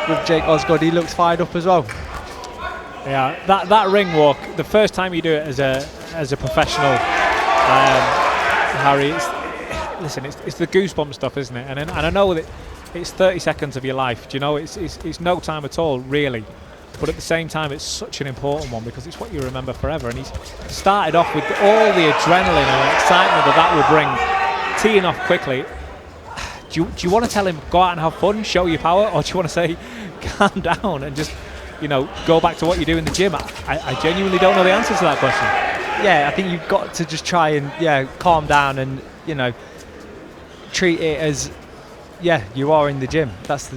with Jake Osgood. He looks fired up as well. Yeah, that ring walk, the first time you do it as a professional, Harry, it's the goosebump stuff, isn't it? And I know that it's 30 seconds of your life. Do you know, it's no time at all, really. But at the same time, it's such an important one because it's what you remember forever. And he's started off with all the adrenaline and excitement that will bring, teeing off quickly. Do you want to tell him, go out and have fun, show your power, or do you want to say, calm down and just, go back to what you do in the gym? I genuinely don't know the answer to that question. Yeah, I think you've got to just try and calm down and treat it as you are in the gym. Because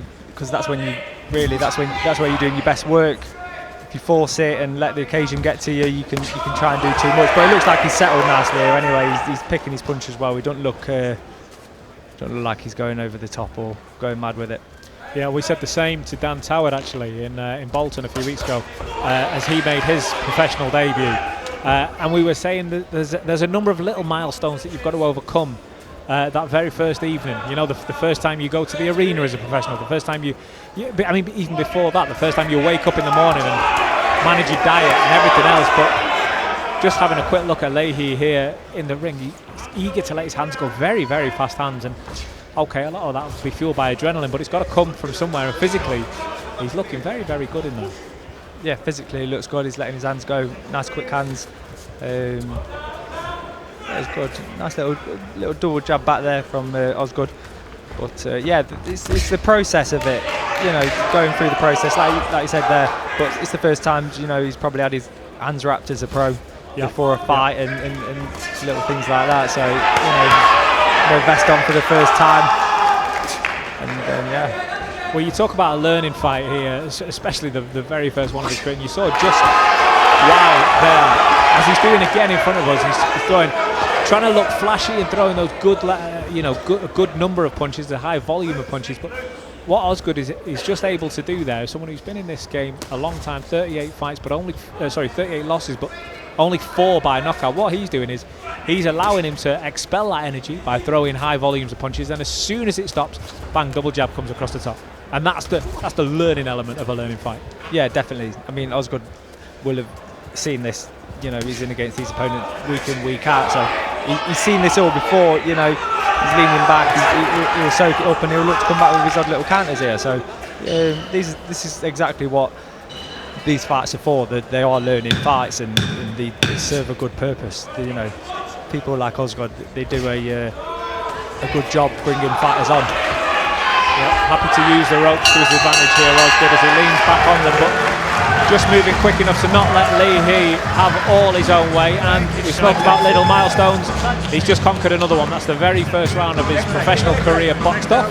that's when that's where you're doing your best work. If you force it and let the occasion get to you, you can try and do too much. But it looks like he's settled nicely here anyway. He's picking his punches well. We don't look like he's going over the top or going mad with it. Yeah, we said the same to Dan Toward actually in Bolton a few weeks ago as he made his professional debut. And we were saying that there's a number of little milestones that you've got to overcome that very first evening. The first time you go to the arena as a professional, the first time even before that, the first time you wake up in the morning and manage your diet and everything else. But just having a quick look at Leahy here in the ring, he's eager to let his hands go, very, very fast hands. And okay, a lot of that will be fueled by adrenaline, but it's got to come from somewhere. And physically, he's looking very, very good in there. Yeah, physically he looks good. He's letting his hands go, nice quick hands. It's good. Nice little double jab back there from Osgood. But it's the process of it. Going through the process, like you said there. But it's the first time he's probably had his hands wrapped as a pro before a fight and little things like that. So no vest on for the first time. And Well, you talk about a learning fight here, especially the very first one of his career. You saw just there as he's doing again in front of us. He's trying to look flashy and throwing those a good number of punches, the high volume of punches. But what Osgood is just able to do there, someone who's been in this game a long time, 38 fights, but 38 losses, but only 4 by knockout. What he's doing is he's allowing him to expel that energy by throwing high volumes of punches, and as soon as it stops, bang, double jab comes across the top. And that's the learning element of a learning fight. Yeah, definitely. I mean, Osgood will have seen this. He's in against his opponent week in, week out, so he's seen this all before. He's leaning back, he'll soak it up, and he'll look to come back with his odd little counters here. So this is exactly what these fights are for. They are learning fights, and they serve a good purpose. People like Osgood, they do a good job bringing fighters on. Yeah, happy to use the ropes to his advantage here, Osgood, as he leans back on them, but just moving quick enough to not let Leahy have all his own way. And we spoke about little milestones. He's just conquered another one. That's the very first round of his professional career boxed up.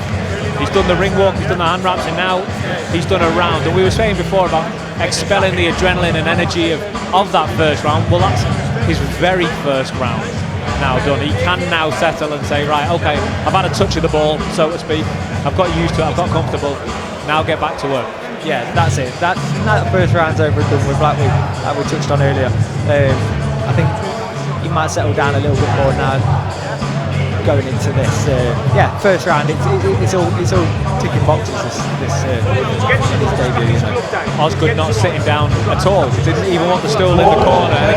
He's done the ring walk, he's done the hand wraps, and now he's done a round. And we were saying before about expelling the adrenaline and energy of that first round. Well, that's his very first round now done. He can now settle and say, right, okay, I've had a touch of the ball, so to speak. I've got used to it, I've got comfortable. Now get back to work. Yeah, that's it. That first round's over and done with, like we touched on earlier. I think he might settle down a little bit more now going into this. First round, it's all ticking boxes. This debut. Osgood not sitting down at all. Didn't even want the stool in the corner. And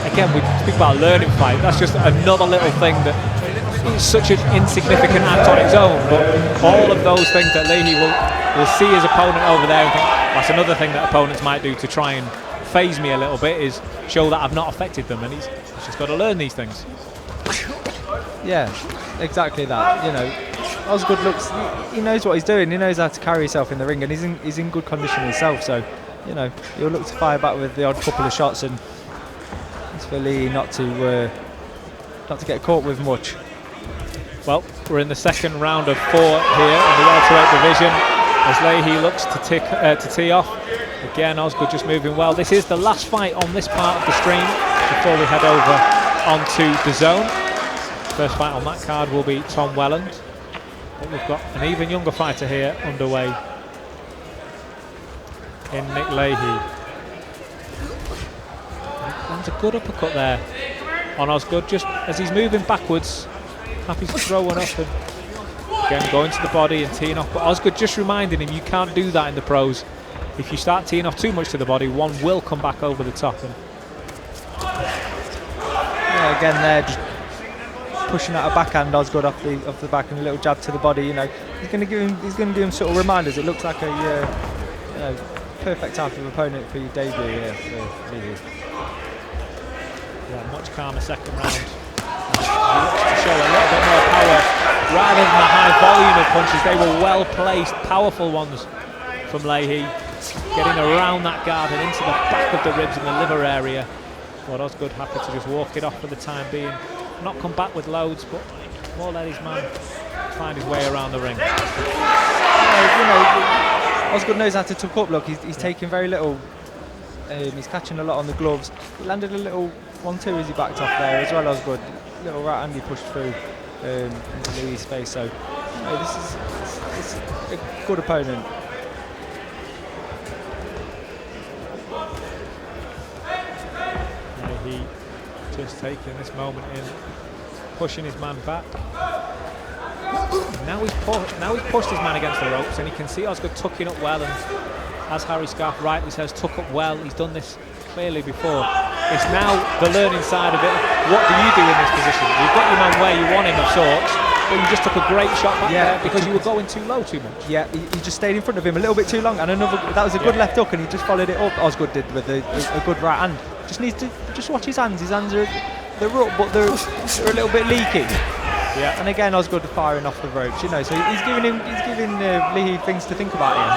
again, we speak about a learning fight. That's just another little thing that is such an insignificant act on its own. But all of those things that Leahy will see his opponent over there and think, that's another thing that opponents might do to try and phase me a little bit, is show that I've not affected them. And he's just got to learn these things. Yeah, exactly that. Osgood he knows what he's doing. He knows how to carry himself in the ring, and he's in good condition himself. So, he'll look to fire back with the odd couple of shots, and it's for Leahy not to get caught with much. Well, we're in the second round of 4 here in the welterweight division as Leahy looks to tee off. Again, Osgood just moving well. This is the last fight on this part of the stream before we head over onto the zone. First fight on that card will be Tom Welland. But we've got an even younger fighter here underway in Nick Leahy. Lands a good uppercut there on Osgood, just as he's moving backwards. Happy to throw one up and Again, going to the body and teeing off, but Osgood just reminding him you can't do that in the pros. If you start teeing off too much to the body, one will come back over the top. And yeah, again, they're just pushing out a backhand. Osgood off the back and a little jab to the body. You know, he's going to give him sort of reminders. It looks like a perfect type of opponent for your debut here for Leahy. Yeah, much calmer second round. He wants to show a little bit more power rather than the high volume of punches. They were well placed, powerful ones from Leahy, getting around that guard and into the back of the ribs and the liver area. But Osgood happy to just walk it off for the time being. Not come back with loads, but more let his man find his way around the ring. Osgood knows how to tuck up. Look, he's taking very little. He's catching a lot on the gloves. He landed a little 1-2 as he backed off there as well. Osgood, little right hand he pushed through into Leahy's face. So this is a good opponent. Leahy just taking this moment in, pushing his man back. Now he's pushed his man against the ropes, and you can see Osgood tucking up well, and as Harry Scarf rightly says, tuck up well. He's done this clearly before. It's now the learning side of it. What do you do in this position? You've got your man where you want him of sorts, but you just took a great shot back there because you were going too low too much. Yeah, he just stayed in front of him a little bit too long, and that was a good left hook, and he just followed it up. Osgood did with a good right hand. Just needs to just watch his hands. His hands they're up, but they're a little bit leaky. Yeah. And again, Osgood firing off the ropes. You know, so he's giving Leahy things to think about here.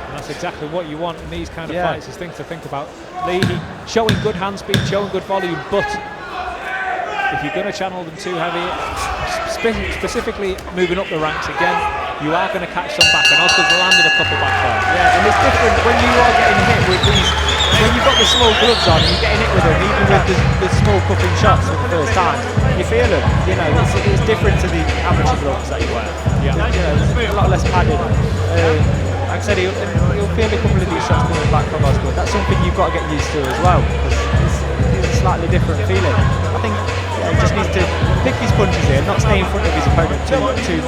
And that's exactly what you want in these kind of fights, is things to think about. Leahy showing good hand speed, showing good volume, but if you're going to channel them too heavy, specifically moving up the ranks again, you are going to catch some back, and Osgood's landed a couple back there. Yeah, and it's different when you are getting hit with these. When you've got the small gloves on, you're getting hit with them, even with the small cupping shots for the first time. You feel them. You know, it's different to the amateur gloves that you wear. Yeah. You know, it's a lot less padded. Like I said, he'll feel a couple of these shots coming back from Osgood. That's something you've got to get used to as well, because it's a slightly different feeling. I think he just needs to pick his punches here, not stay in front of his opponent too much. He's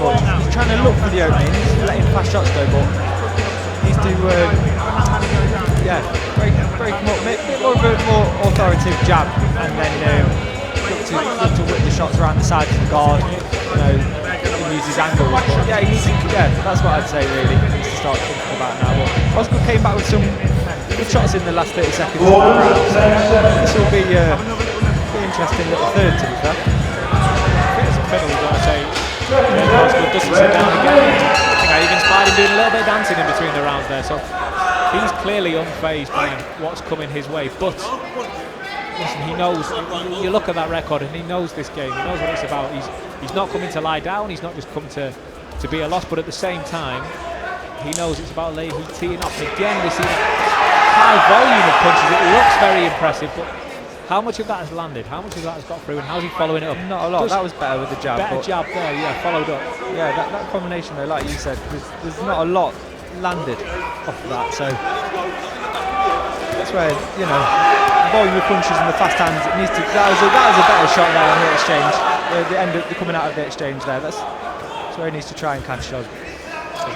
trying to look for the opening, he's letting fast shots go, but he needs to break him up, a bit more of a more authoritative jab, and then look to whip the shots around the sides of the guard. You know, and use his angle. That's what I'd say really. He needs to start thinking about now. But Osgood came back with some good shots in the last 30 seconds of the round, so this will be an interesting little third, to be fair. It's a fiddle, you've got to say. Osgood doesn't sit down again. I think I even spied him doing a little bit of dancing in between the rounds there, so he's clearly unfazed by what's coming his way, but listen, he knows. You look at that record and he knows this game. He knows what it's about. He's not coming to lie down. He's not just come to be a loss, but at the same time, he knows it's about Leahy teeing off. Again, we see that high volume of punches. It looks very impressive, but how much of that has landed? How much of that has got through, and how's he following it up? Not a lot. That was better with the jab. Better jab there, followed up. Yeah, that combination though, like you said, there's not a lot landed off of that, so that's where, you know, volume of punches and the fast hands, it needs to. That was a better shot there on the exchange. The end of coming out of the exchange there. That's where he needs to try and catch shots.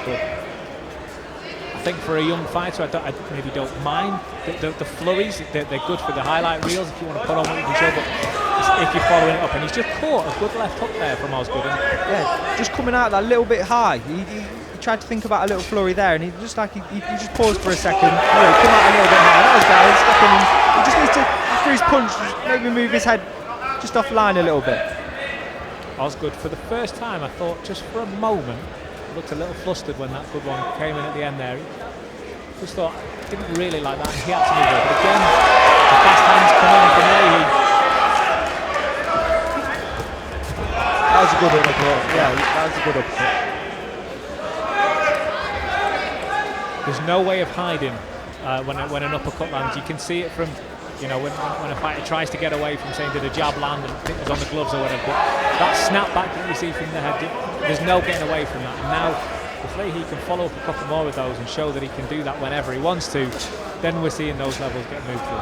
Good. I think for a young fighter, I maybe don't mind the flurries. They're good for the highlight reels if you want to put on what you can show, but if you're following it up, and he's just caught a good left hook there from Osgood. Yeah, just coming out that little bit high. He tried to think about a little flurry there, and he just paused for a second. Come out a little bit high. That was bad. He just needs to, after his punch, maybe move his head just offline a little bit. Osgood, for the first time, I thought just for a moment, looked a little flustered when that good one came in at the end there. He just thought, didn't really like that, and he had to move it. But again, the fast hands come in from Leahy. That was a good uppercut. Yeah, that was a good uppercut. There's no way of hiding when an uppercut lands. You can see it from, you know, when a fighter tries to get away from saying, did a jab land and it was on the gloves or whatever. But that snap back that you see from the head, there's no getting away from that. And now, if Leahy can follow up a couple more of those and show that he can do that whenever he wants to, then we're seeing those levels get moved through.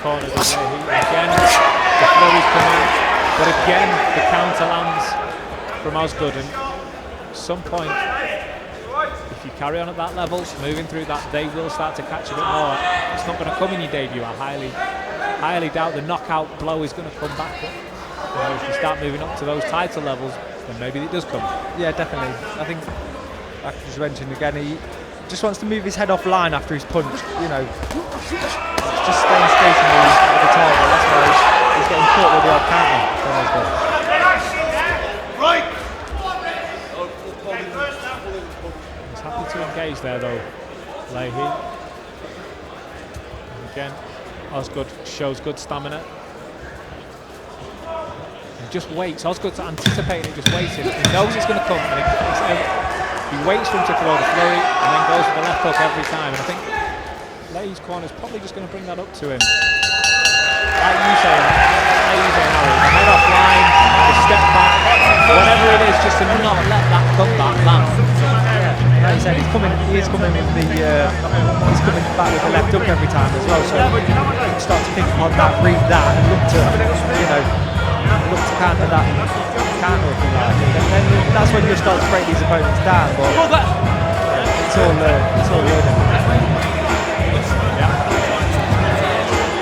corner, does Leahy. Again, the flurries come in, but again, the counter lands from Osgood. And at some point, if you carry on at that level, moving through that, they will start to catch a bit more. It's not going to come in your debut. I highly doubt the knockout blow is going to come back. But, if you start moving up to those title levels, then maybe it does come. Yeah, definitely. I think, like I just mentioned again, he just wants to move his head offline after his punch. Just staying stationary at the target. That's why he's getting caught with the odd counter. Right. He's happy to engage there though, Leahy. And again, Osgood shows good stamina. He just waits. Osgood's anticipating it, just waiting. He knows it's going to come. And he waits for him to throw the flurry and then goes for the left hook every time. And I think Leahy's corner is probably just going to bring that up to him. Like you say, Harry, the head offline, the step back, whatever it is, just to not let that comeback land. Like you said, he's coming with he's coming back with the left hook every time as well. So you start to think on that, read that, and look to counter that counter if you like. And then that's when you start to break these opponents down. But it's all learning.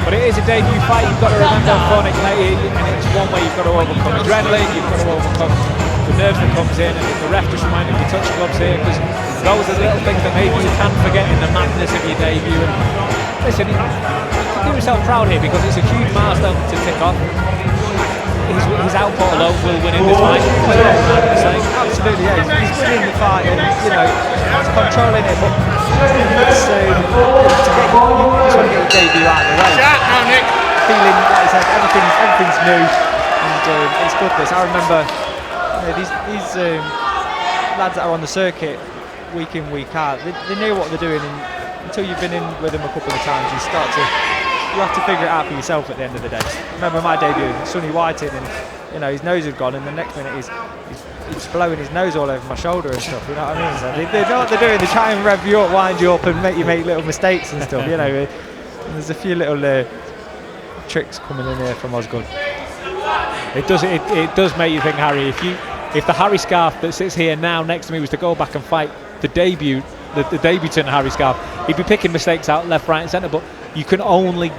But it is a debut fight. You've got to remember for Nick Leahy, and it's one way you've got to overcome adrenaline. You've got to overcome the nerves that comes in, and the ref just reminded me touch gloves here, because those are the little things that maybe you can forget in the madness of your debut. And listen, you can do yourself proud here because it's a huge milestone to tick off. His output alone will win in this fight. Absolutely, yeah. He's winning the fight, and he's controlling it. But you just want to get your debut out of the way. Feeling, like I said, everything's new, and it's good. I remember these lads that are on the circuit week in, week out. They know what they're doing, and until you've been in with them a couple of times, you have to figure it out for yourself at the end of the day. Remember my debut, Sonny Whiting, and his nose had gone, and the next minute he's blowing his nose all over my shoulder and stuff. You know what I mean? So they know what they're doing. They try and rev you up, wind you up, and make you make little mistakes and stuff. And there's a few little tricks coming in here from Osgood. It does make you think, Harry. If the Harry Scarf that sits here now next to me was to go back and fight the debutant Harry Scarf, he'd be picking mistakes out left, right, and centre. But you can only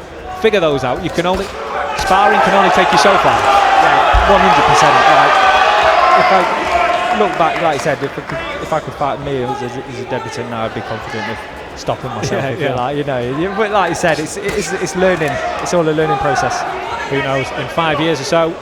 figure those out. Sparring can only take you so far. Yeah, 100%. If I look back, like I said, if I could fight me as a debutant now, I'd be confident of stopping myself. But like you said, it's learning. It's all a learning process. Who knows? In 5 years or so,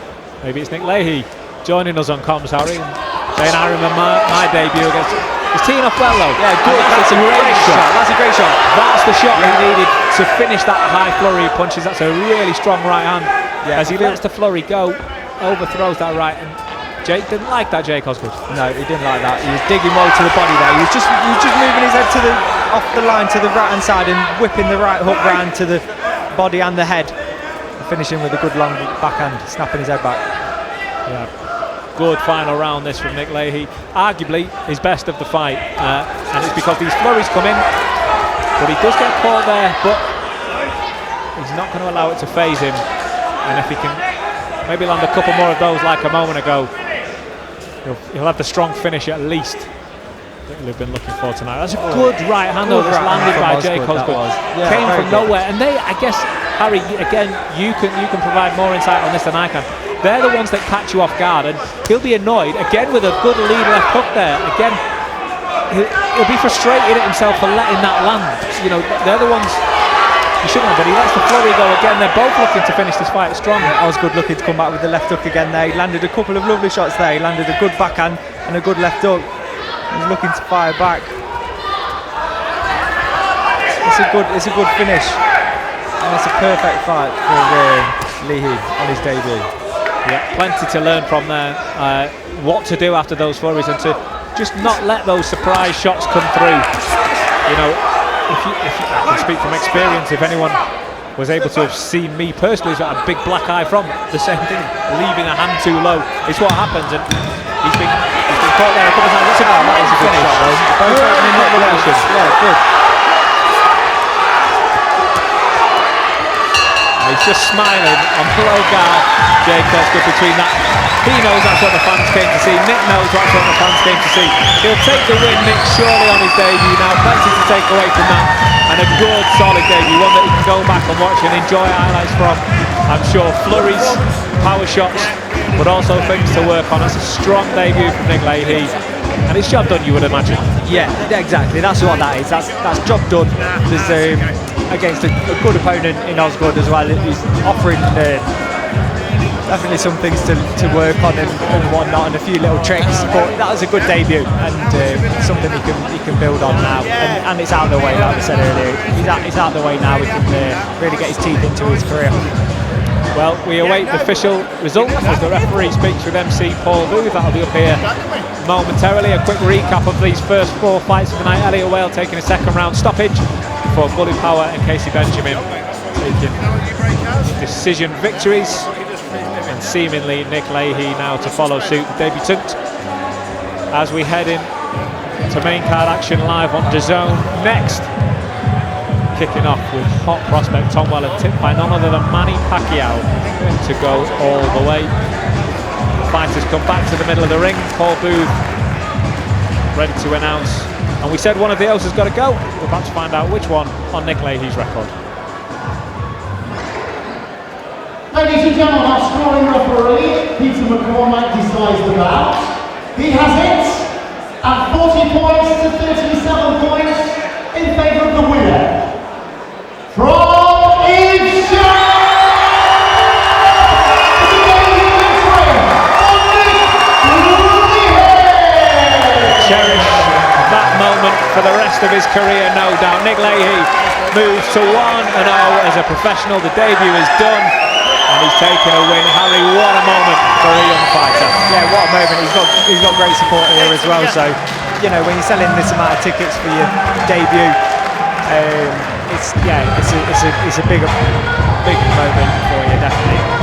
maybe it's Nick Leahy joining us on comms, Harry, and saying, "I remember my debut against." He's teeing off well though. Yeah, good. That's a great shot. That's a great shot. That's the shot he needed to finish that high flurry of punches. That's a really strong right hand. Yeah, as he lets the flurry go, overthrows that right. And Jake didn't like that, Jake Osgood. No, he didn't like that. He was digging well to the body there. He was just moving his head off the line to the right hand side and whipping the right hook round to the body and the head, and finishing with a good long backhand, snapping his head back. Yeah. Good final round this from Nick Leahy, arguably his best of the fight, and it's because these flurries come in, but he does get caught there, but he's not going to allow it to faze him, and if he can maybe land a couple more of those like a moment ago, he'll have the strong finish at least that we've been looking for tonight. That's a good right hand though that's landed by Jake Osgood. Came from nowhere, and I guess, Harry, again, you can provide more insight on this than I can. They're the ones that catch you off guard, and he'll be annoyed again with a good lead left hook there. Again, he'll be frustrated at himself for letting that land. They're the ones he shouldn't have, but he lets the flurry go again. They're both looking to finish this fight strong. Osgood looking to come back with the left hook again there. He landed a couple of lovely shots there. He landed a good backhand and a good left hook. He's looking to fire back. It's a good finish, and it's a perfect fight for Leahy on his debut. Yeah, plenty to learn from there. What to do after those flurries, and to just not let those surprise shots come through. If I can speak from experience, if anyone was able to have seen me personally, who's got a big black eye from the same thing, leaving a hand too low, it's what happens. And he's been caught there a couple of times. That was a good shot, though. Both opening up relations. Yeah, good. He's just smiling on the low guard. Jake Osgood between that. He knows that's what the fans came to see. Nick knows that's what the fans came to see. He'll take the win, Nick, surely on his debut now. Plenty to take away from that. And a good, solid debut. One that he can go back and watch and enjoy highlights from. I'm sure flurries, power shots, but also things to work on. It's a strong debut from Nick Leahy. And it's job done, you would imagine. Yeah, exactly. That's what that is. That's job done. There's against a good opponent in Osgood as well. He's offering definitely some things to work on and whatnot, and a few little tricks. But that was a good debut and something he can build on now. And it's out of the way, like I said earlier. He's out of the way now. He can really get his teeth into his career. Well, we await the official result as the referee speaks with MC Paul Booth. That'll be up here momentarily. A quick recap of these first 4 fights of the night. Elliot Whale taking a second round stoppage for Bully Power and Casey Benjamin taking decision victories. And seemingly Nick Leahy now to follow suit, the debutant. As we head in to main card action live on DAZN next. Kicking off with hot prospect Tom Whelan, tipped by none other than Manny Pacquiao to go all the way. Fighters come back to the middle of the ring. Paul Booth ready to announce. And we said one of the else has got to go. We're about to find out which one on Nick Leahy's record. Ladies and gentlemen, our scoring referee, Peter McCormack, decides the bout. He has it at 40 points to 37 points in favour of the winner. From each cherish that moment for the rest of his career, no doubt. Nick Leahy moves to 1-0 as a professional. The debut is done and he's taken a win. Harry, what a moment for a young fighter. Yeah, what a moment. He's got great support here as well. So, you know, when you're selling this amount of tickets for your debut, it's a big moment for you, definitely.